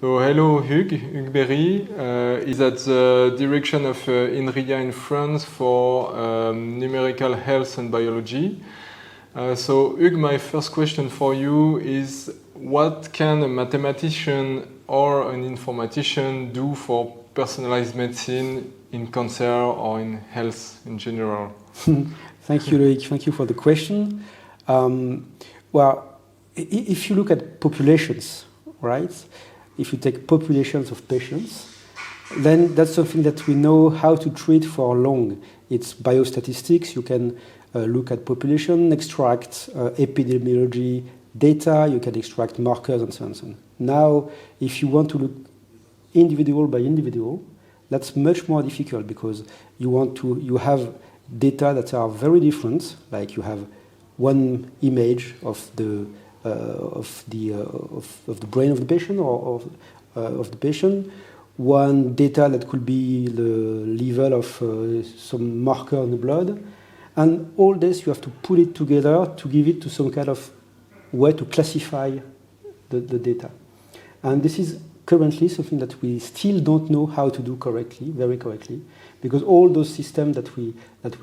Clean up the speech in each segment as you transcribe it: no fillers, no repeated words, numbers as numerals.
So hello Hugues Berry is at the direction of Inria in France for numerical health and biology. So Hugues, my first question for you is what can a mathematician or an informatician do for personalized medicine in cancer or in health in general? Thank you, Loic. Thank you for the question. Well, if you look at populations, right? If you take populations of patients, then that's something that we know how to treat for long. It's biostatistics. You can look at population, extract epidemiology data, you can extract markers and so on and so on. Now, if you want to look individual by individual, that's much more difficult because you have data that are very different, like you have one image of the brain of the patient or of the patient, one data that could be the level of some marker in the blood, and all this you have to put it together to give it to some kind of way to classify the data. And this is currently something that we still don't know how to do correctly, very correctly, because all those systems that we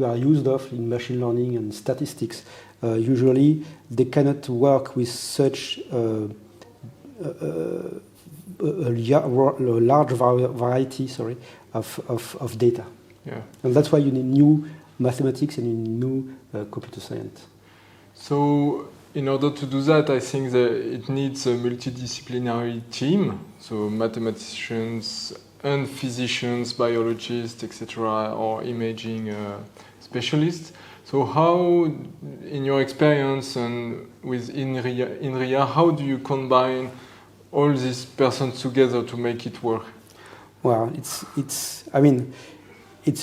are used of in machine learning and statistics, usually they cannot work with such a large variety of data. Yeah. And that's why you need new mathematics and you need new computer science. So in order to do that, I think that it needs a multidisciplinary team, so mathematicians and physicians, biologists, etc., or imaging specialists. So how, in your experience and with Inria, how do you combine all these persons together to make it work? Well, it's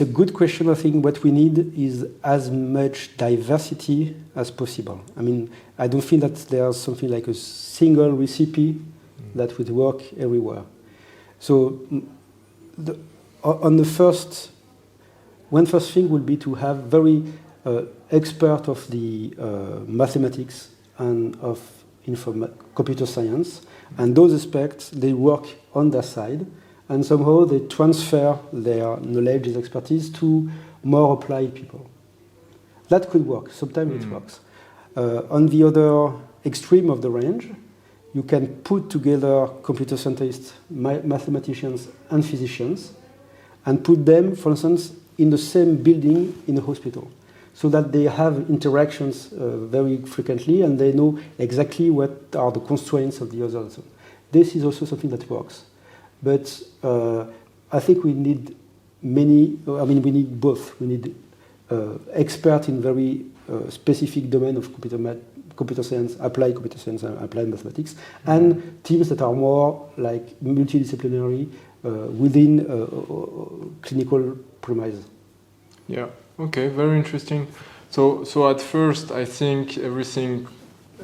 a good question. I think what we need is as much diversity as possible. I mean, I don't think that there's something like a single recipe that would work everywhere. So one first thing would be to have very expert of the mathematics and of computer science, and those experts, they work on their side, and somehow they transfer their knowledge and expertise to more applied people. That could work. Sometimes it works. On the other extreme of the range, you can put together computer scientists, mathematicians, and physicians, and put them, for instance, in the same building in a hospital, so that they have interactions very frequently and they know exactly what are the constraints of the other. So this is also something that works. But I think we need we need both. We need experts in very specific domain of computer science, applied computer science, and applied mathematics, and teams that are more like multidisciplinary within clinical premise. Yeah. Okay. Very interesting. So at first, I think everything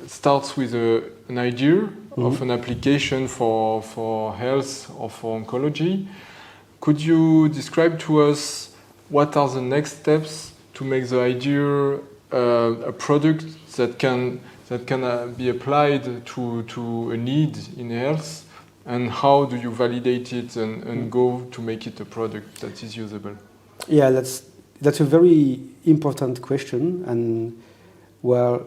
starts with an idea of an application for health or for oncology. Could you describe to us what are the next steps to make the idea a product that can be applied to a need in health, and how do you validate it and go to make it a product that is usable? Yeah, that's a very important question, and well,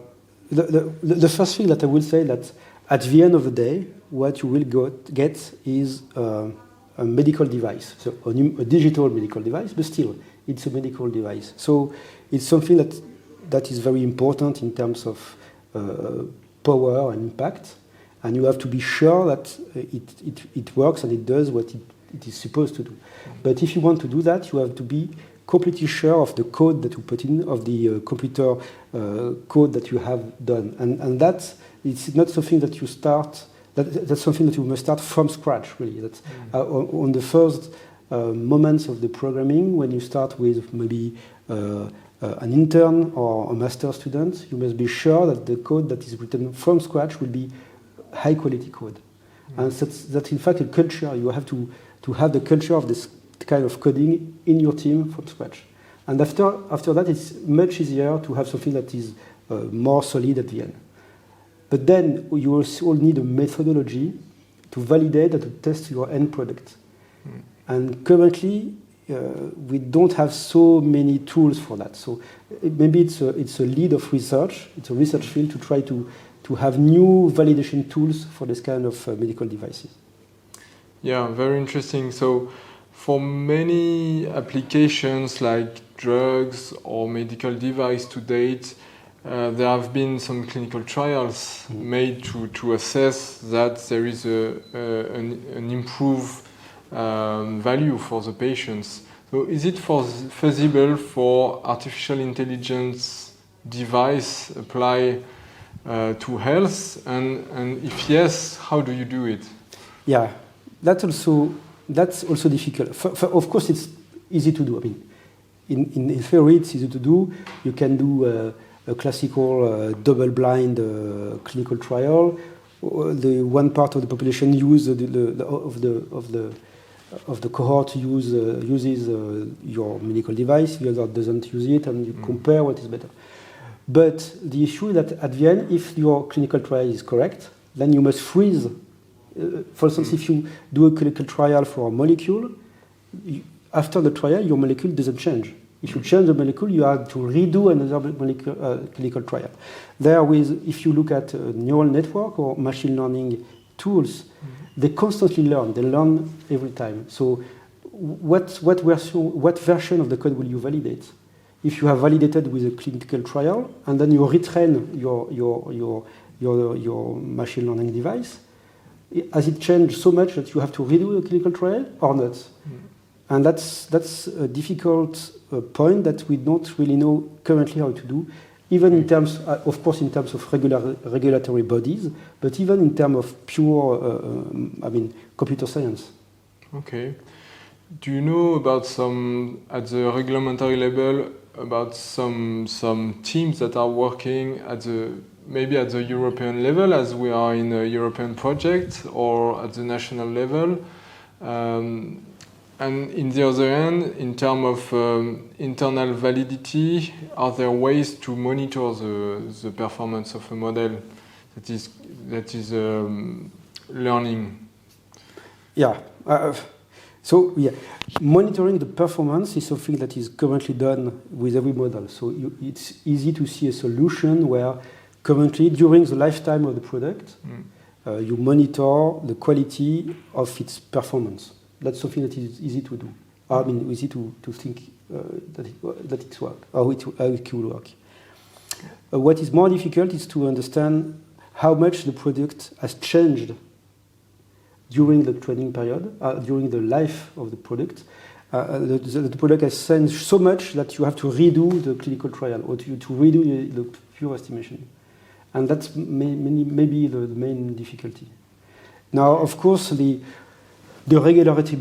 the first thing that I will say that at the end of the day, what you will get is a medical device, so a digital medical device, but still, it's a medical device. So it's something that is very important in terms of power and impact, and you have to be sure that it works and it does what it is supposed to do. But if you want to do that, you have to be completely sure of the code that you put in, of the computer code that you have done, and it's not something that you start. That's something that you must start from scratch, really. That's on the first moments of the programming, when you start with maybe an intern or a master student, you must be sure that the code that is written from scratch will be high quality code. And that's in fact a culture. You have to have the culture of this kind of coding in your team from scratch. And after that, it's much easier to have something that is more solid at the end. But then you also need a methodology validate and to test your end product. And currently, we don't have so many tools for that. So maybe it's a lead of research. It's a research field to try to have new validation tools for this kind of medical devices. Yeah, very interesting. So for many applications like drugs or medical device to date, there have been some clinical trials made to assess that there is an improved value for the patients. So is it feasible for artificial intelligence device apply to health? And if yes, how do you do it? Yeah, that's also difficult. Of course, it's easy to do. I mean, in theory, it's easy to do. You can do a classical double-blind clinical trial. The one part of the population of the cohort uses your medical device, the other doesn't use it, and you compare what is better. But the issue is that at the end, if your clinical trial is correct, then you must freeze. For instance, if you do a clinical trial for a molecule, after the trial, your molecule doesn't change. If you change the molecule, you have to redo another clinical trial. If you look at neural network or machine learning tools, they constantly learn. They learn every time. So what version of the code will you validate? If you have validated with a clinical trial, and then you retrain your machine learning device, has it changed so much that you have to redo the clinical trial or not? And that's a difficult point that we don't really know currently how to do, even in terms, of course, in terms of regulatory bodies, but even in terms of pure, computer science. Okay. Do you know about at the regulatory level, about some teams that are working maybe at the European level, as we are in a European project, or at the national level? And in the other hand, in terms of internal validity, are there ways to monitor the performance of a model that is learning? Yeah. Monitoring the performance is something that is currently done with every model. So it's easy to see a solution where currently, during the lifetime of the product, you monitor the quality of its performance. That's something that is easy to do. Easy to think that it works, how it will work. What is more difficult is to understand how much the product has changed during the training period, during the life of the product. The product has changed so much that you have to redo the clinical trial or to redo the pure estimation. And that's maybe the main difficulty. Now, of course, the regulatory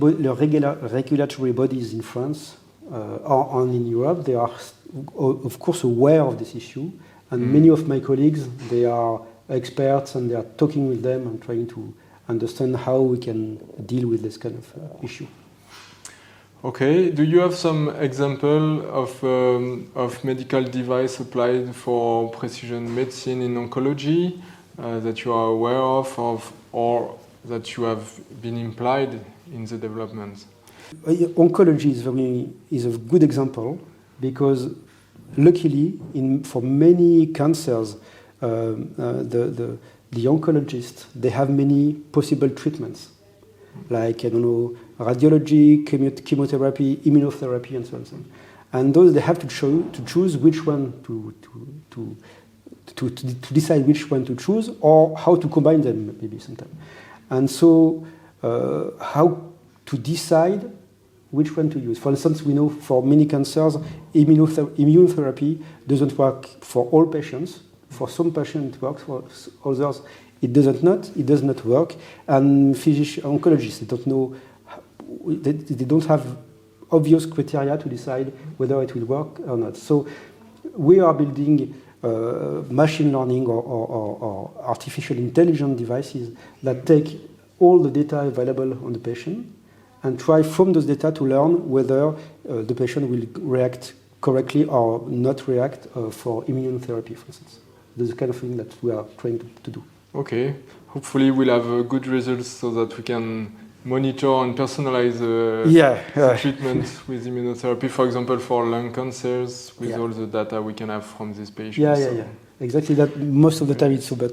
bodies in France and in Europe, they are, of course, aware of this issue. And many of my colleagues, they are experts and they are talking with them and trying to understand how we can deal with this kind of issue. Okay. Do you have some example of medical device applied for precision medicine in oncology that you are aware of or that you have been implied in the development? Oncology is a good example because luckily for many cancers, the oncologists, they have many possible treatments, like, radiology, chemotherapy, immunotherapy, and so on. And those, they have to choose which one to decide which one to choose or how to combine them, maybe sometimes. And so how to decide which one to use. For instance, we know for many cancers, immunotherapy doesn't work for all patients. For some patients, it works. For others, it does not work. And oncologists, they don't know. They don't have obvious criteria to decide whether it will work or not. So we are building machine learning or artificial intelligence devices that take all the data available on the patient and try from those data to learn whether the patient will react correctly or not react for immunotherapy, for instance. This is the kind of thing that we are trying to do. Okay. Hopefully we'll have good results so that we can monitor and personalize the treatment with immunotherapy, for example, for lung cancers, with all the data we can have from these patients. Yeah. Exactly that. Most of the time it's about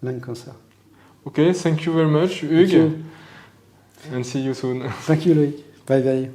lung cancer. Okay, thank you very much, Hugues. And see you soon. Thank you, Loïc. Bye bye.